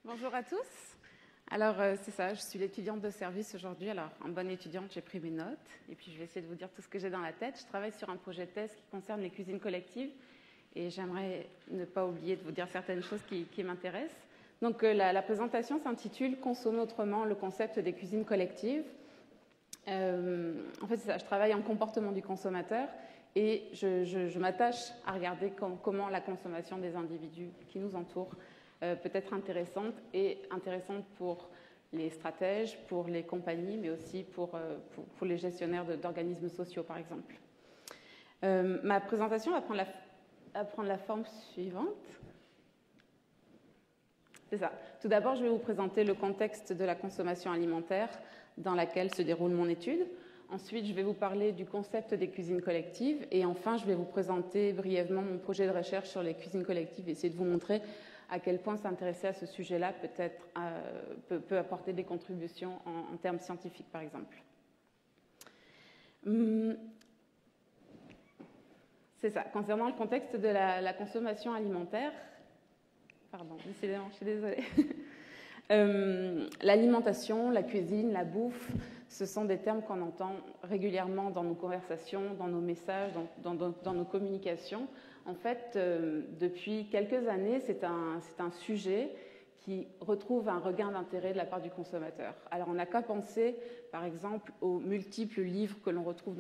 Bonjour à tous. Alors, c'est ça, je suis l'étudiante de service aujourd'hui. Alors, en bonne étudiante, j'ai pris mes notes. Et puis, je vais essayer de vous dire tout ce que j'ai dans la tête. Je travaille sur un projet de thèse qui concerne les cuisines collectives. Et j'aimerais ne pas oublier de vous dire certaines choses qui m'intéressent. Donc, la présentation s'intitule « Consommer autrement, le concept des cuisines collectives ». En fait, c'est ça, je travaille en comportement du consommateur. Et je m'attache à regarder comment la consommation des individus qui nous entourent peut être intéressante pour les stratèges, pour les compagnies, mais aussi pour les gestionnaires d'organismes sociaux, par exemple. Ma présentation va prendre la forme suivante. C'est ça. Tout d'abord, je vais vous présenter le contexte de la consommation alimentaire dans laquelle se déroule mon étude. Ensuite, je vais vous parler du concept des cuisines collectives. Et enfin, je vais vous présenter brièvement mon projet de recherche sur les cuisines collectives et essayer de vous montrer à quel point s'intéresser à ce sujet-là peut apporter des contributions en termes scientifiques, par exemple. C'est ça. Concernant le contexte de la consommation alimentaire, pardon, décidément, je suis désolée. L'alimentation, la cuisine, la bouffe, ce sont des termes qu'on entend régulièrement dans nos conversations, dans nos messages, dans nos communications. En fait, depuis quelques années, c'est un sujet qui retrouve un regain d'intérêt de la part du consommateur. Alors, on n'a qu'à penser, par exemple, aux multiples livres que l'on retrouve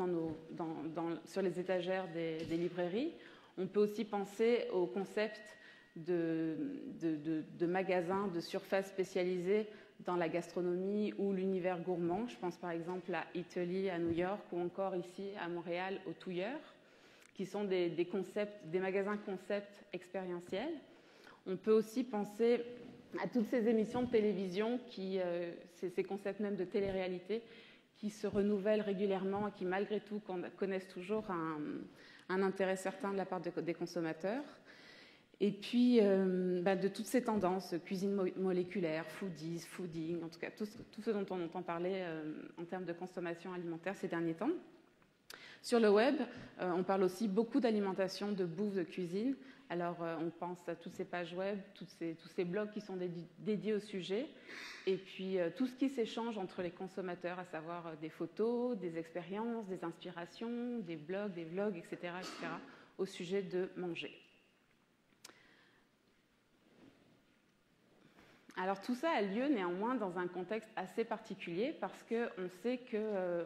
sur les étagères des librairies. On peut aussi penser au concept de magasins, de surfaces spécialisées dans la gastronomie ou l'univers gourmand. Je pense par exemple à Italy, à New York, ou encore ici à Montréal, au Touilleur, qui sont des magasins concepts expérientiels. On peut aussi penser à toutes ces émissions de télévision, ces concepts même de télé-réalité, qui se renouvellent régulièrement et qui, malgré tout, connaissent toujours un intérêt certain de la part des consommateurs. Et puis, de toutes ces tendances, cuisine moléculaire, foodies, fooding, en tout cas, tout ce dont on entend parler en termes de consommation alimentaire ces derniers temps. Sur le web, on parle aussi beaucoup d'alimentation, de bouffe, de cuisine. Alors, on pense à toutes ces pages web, tous ces blogs qui sont dédiés au sujet. Et puis, tout ce qui s'échange entre les consommateurs, à savoir des photos, des expériences, des inspirations, des blogs, des vlogs, etc., au sujet de manger. Alors, tout ça a lieu néanmoins dans un contexte assez particulier parce qu'on sait que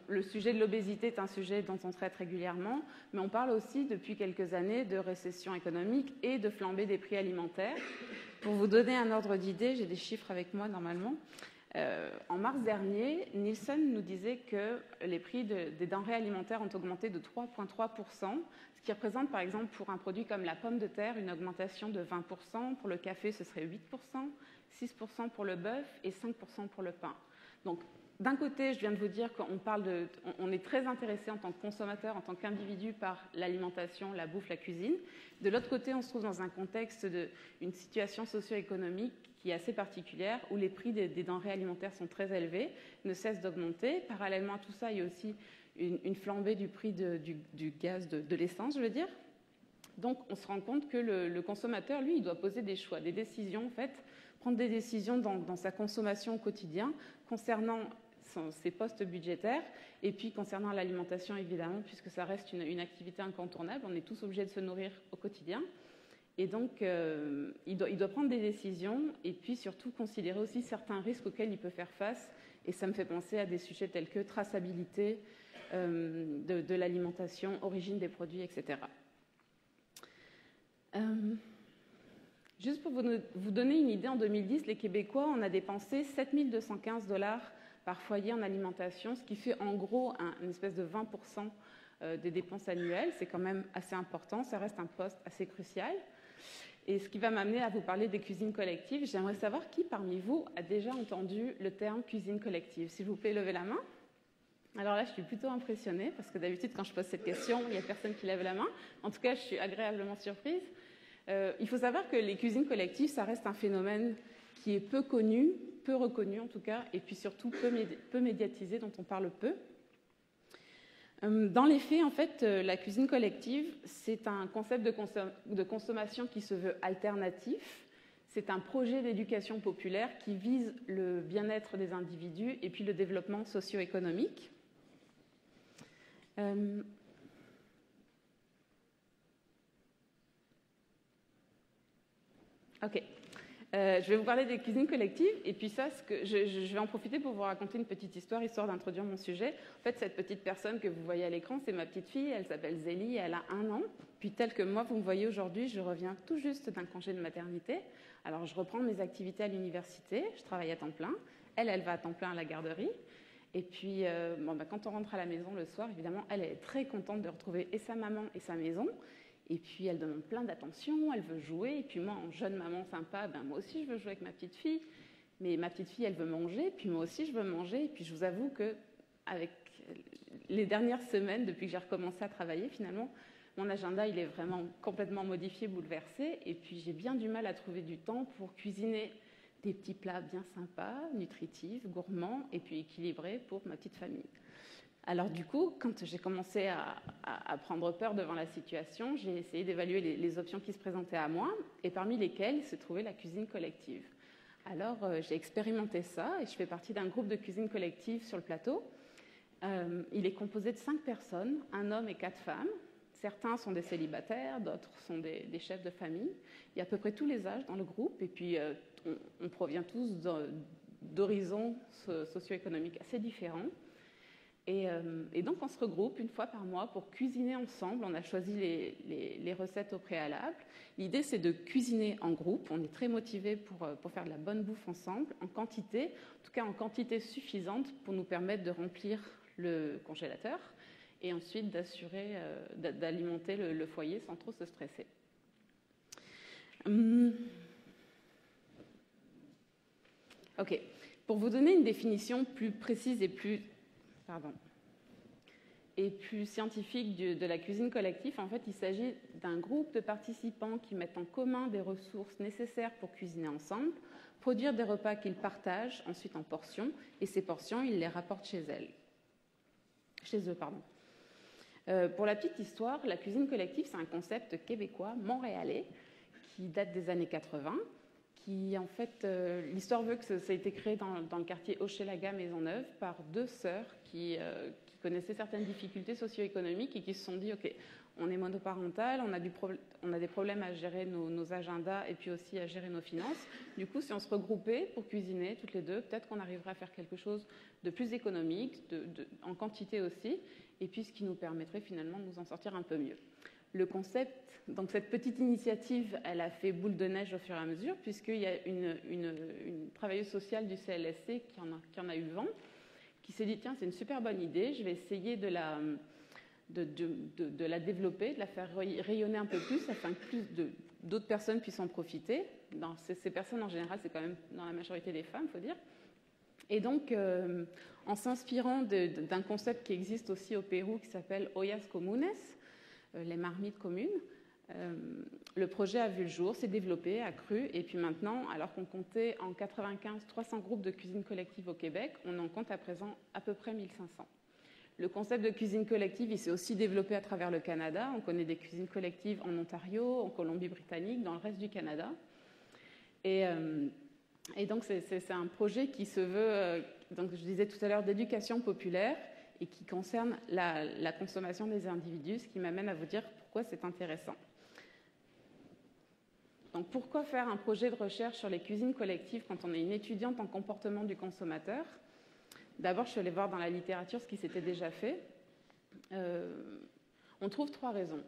le sujet de l'obésité est un sujet dont on traite régulièrement, mais on parle aussi depuis quelques années de récession économique et de flambée des prix alimentaires. Pour vous donner un ordre d'idée, j'ai des chiffres avec moi normalement. En mars dernier, Nielsen nous disait que les prix des denrées alimentaires ont augmenté de 3,3%, ce qui représente par exemple pour un produit comme la pomme de terre une augmentation de 20%, pour le café ce serait 8%, 6% pour le bœuf et 5% pour le pain. Donc, d'un côté, je viens de vous dire qu'on est très intéressé en tant que consommateur, en tant qu'individu par l'alimentation, la bouffe, la cuisine. De l'autre côté, on se trouve dans un contexte d'une situation socio-économique qui est assez particulière, où les prix des denrées alimentaires sont très élevés, ne cessent d'augmenter. Parallèlement à tout ça, il y a aussi une flambée du prix du gaz, de l'essence, je veux dire. Donc, on se rend compte que le consommateur, lui, il doit poser des choix, des décisions, en fait, prendre des décisions dans sa consommation au quotidien concernant ses postes budgétaires et puis concernant l'alimentation, évidemment, puisque ça reste une activité incontournable. On est tous obligés de se nourrir au quotidien. Et donc, il doit prendre des décisions et puis surtout considérer aussi certains risques auxquels il peut faire face. Et ça me fait penser à des sujets tels que traçabilité de l'alimentation, origine des produits, etc. Juste pour vous donner une idée, en 2010, les Québécois, on a dépensé 7 215 $ par foyer en alimentation, ce qui fait en gros une espèce de 20% des dépenses annuelles. C'est quand même assez important, ça reste un poste assez crucial. Et ce qui va m'amener à vous parler des cuisines collectives, j'aimerais savoir qui parmi vous a déjà entendu le terme cuisine collective. S'il vous plaît, levez la main. Alors là, je suis plutôt impressionnée, parce que d'habitude, quand je pose cette question, il n'y a personne qui lève la main. En tout cas, je suis agréablement surprise. Il faut savoir que les cuisines collectives, ça reste un phénomène qui est peu connu, peu reconnu en tout cas, et puis surtout peu médiatisé, dont on parle peu. Dans les faits, en fait, la cuisine collective, c'est un concept de consommation qui se veut alternatif. C'est un projet d'éducation populaire qui vise le bien-être des individus et puis le développement socio-économique. Ok. Je vais vous parler des cuisines collectives et puis ça, je vais en profiter pour vous raconter une petite histoire d'introduire mon sujet. En fait, cette petite personne que vous voyez à l'écran, c'est ma petite fille, elle s'appelle Zélie, elle a 1 an. Puis telle que moi, vous me voyez aujourd'hui, je reviens tout juste d'un congé de maternité. Alors, je reprends mes activités à l'université, je travaille à temps plein. Elle va à temps plein à la garderie. Et puis, quand on rentre à la maison le soir, évidemment, elle est très contente de retrouver et sa maman et sa maison. Et puis, elle demande plein d'attention, elle veut jouer. Et puis, moi, en jeune maman sympa, moi aussi, je veux jouer avec ma petite fille. Mais ma petite fille, elle veut manger. Puis, moi aussi, je veux manger. Et puis, je vous avoue qu'avec les dernières semaines, depuis que j'ai recommencé à travailler, finalement, mon agenda, il est vraiment complètement modifié, bouleversé. Et puis, j'ai bien du mal à trouver du temps pour cuisiner des petits plats bien sympas, nutritifs, gourmands et puis équilibrés pour ma petite famille. Alors du coup, quand j'ai commencé à prendre peur devant la situation, j'ai essayé d'évaluer les options qui se présentaient à moi et parmi lesquelles se trouvait la cuisine collective. Alors j'ai expérimenté ça et je fais partie d'un groupe de cuisine collective sur le plateau. Il est composé de 5 personnes, un homme et 4 femmes. Certains sont des célibataires, d'autres sont des chefs de famille. Il y a à peu près tous les âges dans le groupe et puis on provient tous d'horizons socio-économiques assez différents. Et donc, on se regroupe une fois par mois pour cuisiner ensemble. On a choisi les recettes au préalable. L'idée, c'est de cuisiner en groupe. On est très motivés pour faire de la bonne bouffe ensemble, en quantité, en tout cas en quantité suffisante pour nous permettre de remplir le congélateur et ensuite d'assurer d'alimenter le foyer sans trop se stresser. Ok. Pour vous donner une définition plus précise et plus scientifique de la cuisine collective, en fait, il s'agit d'un groupe de participants qui mettent en commun des ressources nécessaires pour cuisiner ensemble, produire des repas qu'ils partagent ensuite en portions, et ces portions, ils les rapportent chez eux. Pour la petite histoire, la cuisine collective, c'est un concept québécois, montréalais, qui date des années 80, qui, en fait, l'histoire veut que ça a été créé dans le quartier Hochelaga-Maisonneuve par 2 sœurs qui connaissaient certaines difficultés socio-économiques et qui se sont dit, OK, on est monoparental, on a des problèmes à gérer nos agendas et puis aussi à gérer nos finances. Du coup, si on se regroupait pour cuisiner toutes les deux, peut-être qu'on arriverait à faire quelque chose de plus économique, en quantité aussi, et puis ce qui nous permettrait finalement de nous en sortir un peu mieux. Le concept, donc cette petite initiative, elle a fait boule de neige au fur et à mesure, puisqu'il y a une travailleuse sociale du CLSC qui en a eu vent, qui s'est dit, tiens, c'est une super bonne idée, je vais essayer de la développer, de la faire rayonner un peu plus, afin que d'autres personnes puissent en profiter. Ces personnes, en général, c'est quand même dans la majorité des femmes, il faut dire. Et donc, en s'inspirant d'un concept qui existe aussi au Pérou, qui s'appelle Ollas Comunes, les marmites communes, le projet a vu le jour, s'est développé, a cru, et puis maintenant, alors qu'on comptait en 95 300 groupes de cuisine collective au Québec, on en compte à présent à peu près 1500. Le concept de cuisine collective, il s'est aussi développé à travers le Canada. On connaît des cuisines collectives en Ontario, en Colombie-Britannique, dans le reste du Canada. Et donc, c'est un projet qui se veut, donc je disais tout à l'heure, d'éducation populaire et qui concerne la consommation des individus, ce qui m'amène à vous dire pourquoi c'est intéressant. Donc, pourquoi faire un projet de recherche sur les cuisines collectives quand on est une étudiante en comportement du consommateur ? D'abord, je suis allée voir dans la littérature ce qui s'était déjà fait. On trouve 3 raisons.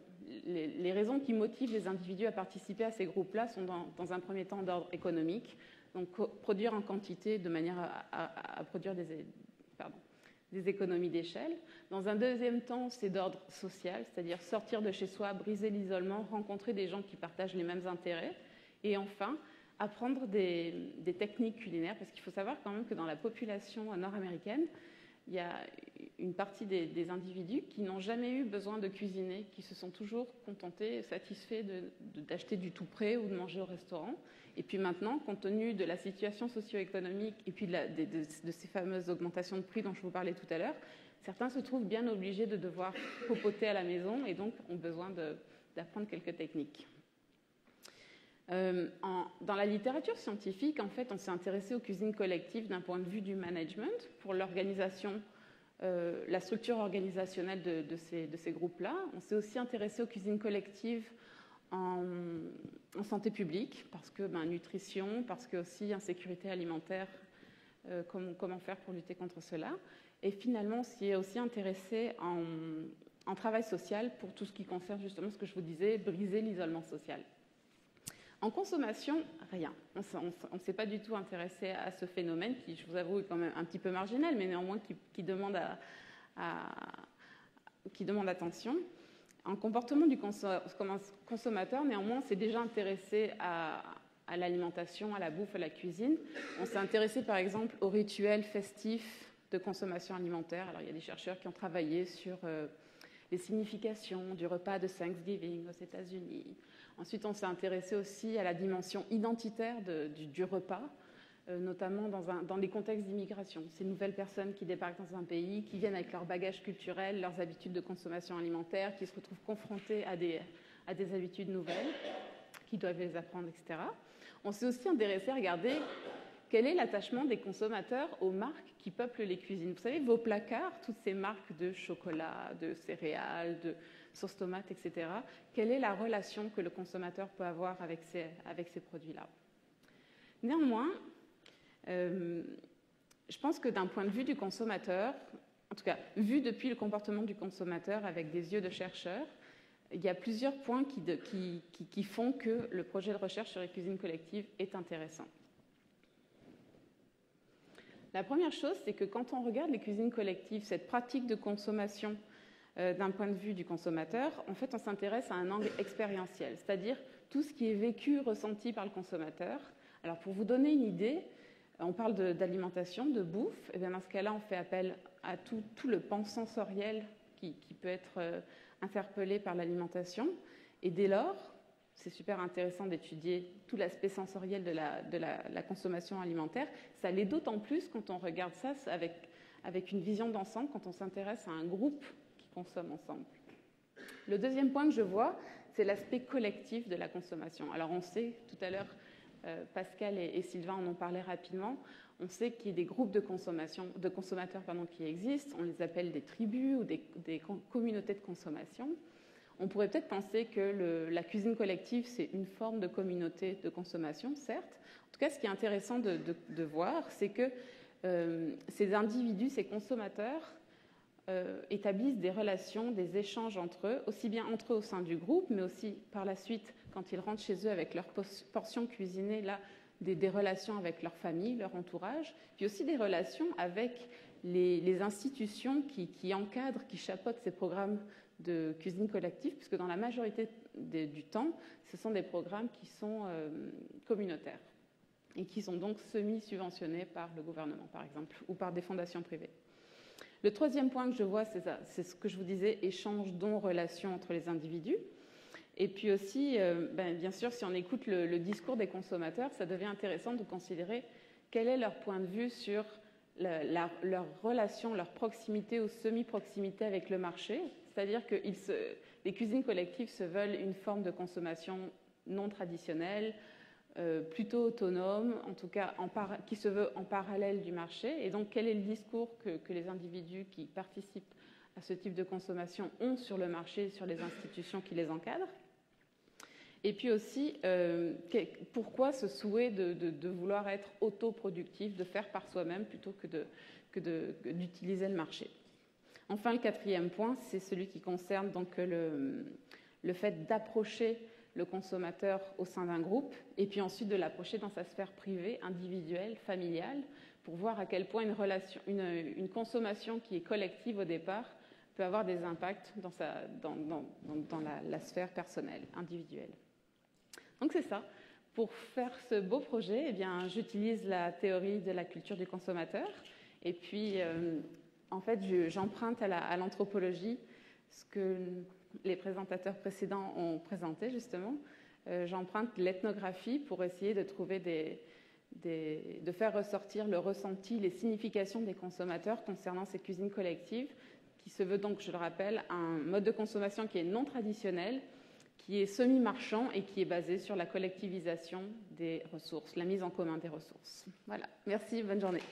Les raisons qui motivent les individus à participer à ces groupes-là sont dans un premier temps d'ordre économique, donc produire en quantité de manière à produire des économies d'échelle. Dans un deuxième temps, c'est d'ordre social, c'est-à-dire sortir de chez soi, briser l'isolement, rencontrer des gens qui partagent les mêmes intérêts. Et enfin, apprendre des techniques culinaires, parce qu'il faut savoir quand même que dans la population nord-américaine, il y a une partie des individus qui n'ont jamais eu besoin de cuisiner, qui se sont toujours contentés, satisfaits d'acheter du tout prêt ou de manger au restaurant. Et puis maintenant, compte tenu de la situation socio-économique et puis de ces fameuses augmentations de prix dont je vous parlais tout à l'heure, Certains se trouvent bien obligés de devoir popoter à la maison et donc ont besoin d'apprendre quelques techniques. Dans la littérature scientifique, en fait, on s'est intéressé aux cuisines collectives d'un point de vue du management pour l'organisation, la structure organisationnelle de ces groupes-là. On s'est aussi intéressé aux cuisines collectives en santé publique, parce que nutrition, parce que aussi insécurité alimentaire, comment faire pour lutter contre cela. Et finalement, on s'y est aussi intéressé en travail social pour tout ce qui concerne justement ce que je vous disais, briser l'isolement social. En consommation, rien. On ne s'est pas du tout intéressé à ce phénomène qui, je vous avoue, est quand même un petit peu marginal, mais néanmoins qui demande attention. En comportement du consommateur, néanmoins, on s'est déjà intéressé à l'alimentation, à la bouffe, à la cuisine. On s'est intéressé, par exemple, aux rituels festifs de consommation alimentaire. Alors, il y a des chercheurs qui ont travaillé sur les significations du repas de Thanksgiving aux États-Unis. Ensuite, on s'est intéressé aussi à la dimension identitaire du repas, notamment dans les contextes d'immigration. Ces nouvelles personnes qui débarquent dans un pays, qui viennent avec leur bagage culturel, leurs habitudes de consommation alimentaire, qui se retrouvent confrontées à des habitudes nouvelles, qui doivent les apprendre, etc. On s'est aussi intéressé à regarder quel est l'attachement des consommateurs aux marques qui peuplent les cuisines. Vous savez, vos placards, toutes ces marques de chocolat, de céréales, de sauce tomate, etc. Quelle est la relation que le consommateur peut avoir avec ces produits-là? Néanmoins, je pense que d'un point de vue du consommateur, en tout cas, vu depuis le comportement du consommateur avec des yeux de chercheur, il y a plusieurs points qui font que le projet de recherche sur les cuisines collectives est intéressant. La première chose, c'est que quand on regarde les cuisines collectives, cette pratique de consommation d'un point de vue du consommateur, en fait, on s'intéresse à un angle expérientiel, c'est-à-dire tout ce qui est vécu, ressenti par le consommateur. Alors, pour vous donner une idée, on parle d'alimentation, de bouffe, et bien dans ce cas-là, on fait appel à tout le pan sensoriel qui peut être interpellé par l'alimentation. Et dès lors, c'est super intéressant d'étudier tout l'aspect sensoriel de la consommation alimentaire. Ça l'est d'autant plus quand on regarde ça avec une vision d'ensemble, quand on s'intéresse à un groupe qui consomme ensemble. Le deuxième point que je vois, c'est l'aspect collectif de la consommation. Alors on sait, tout à l'heure, Pascal et Sylvain en ont parlé rapidement, on sait qu'il y a des groupes de consommateurs qui existent, on les appelle des tribus ou des communautés de consommation. On pourrait peut-être penser que la cuisine collective, c'est une forme de communauté de consommation, certes. En tout cas, ce qui est intéressant de voir, c'est que ces individus, ces consommateurs, établissent des relations, des échanges entre eux, aussi bien entre eux au sein du groupe, mais aussi par la suite, quand ils rentrent chez eux avec leur portion cuisinée, là, des relations avec leur famille, leur entourage, puis aussi des relations avec les institutions qui encadrent, qui chapeautent ces programmes de cuisine collective, puisque dans la majorité du temps, ce sont des programmes qui sont communautaires et qui sont donc semi-subventionnés par le gouvernement, par exemple, ou par des fondations privées. Le troisième point que je vois, c'est ce que je vous disais, échange, dons, relations entre les individus. Et puis aussi, bien sûr, si on écoute le discours des consommateurs, ça devient intéressant de considérer quel est leur point de vue sur leur relation, leur proximité ou semi-proximité avec le marché. C'est-à-dire que les cuisines collectives se veulent une forme de consommation non traditionnelle, plutôt autonome, en tout cas qui se veut en parallèle du marché. Et donc, quel est le discours que les individus qui participent à ce type de consommation ont sur le marché, sur les institutions qui les encadrent? Et puis aussi, pourquoi ce souhait de vouloir être autoproductif, de faire par soi-même plutôt que d'utiliser le marché? Enfin, le quatrième point, c'est celui qui concerne donc le fait d'approcher le consommateur au sein d'un groupe et puis ensuite de l'approcher dans sa sphère privée, individuelle, familiale, pour voir à quel point une consommation qui est collective au départ peut avoir des impacts dans la sphère personnelle, individuelle. Donc c'est ça. Pour faire ce beau projet, eh bien, j'utilise la théorie de la culture du consommateur et puis en fait, j'emprunte à l'anthropologie ce que les présentateurs précédents ont présenté, justement. J'emprunte l'ethnographie pour essayer de trouver de faire ressortir le ressenti, les significations des consommateurs concernant ces cuisines collectives, qui se veut donc, je le rappelle, un mode de consommation qui est non traditionnel, qui est semi-marchand et qui est basé sur la collectivisation des ressources, la mise en commun des ressources. Voilà, merci, bonne journée.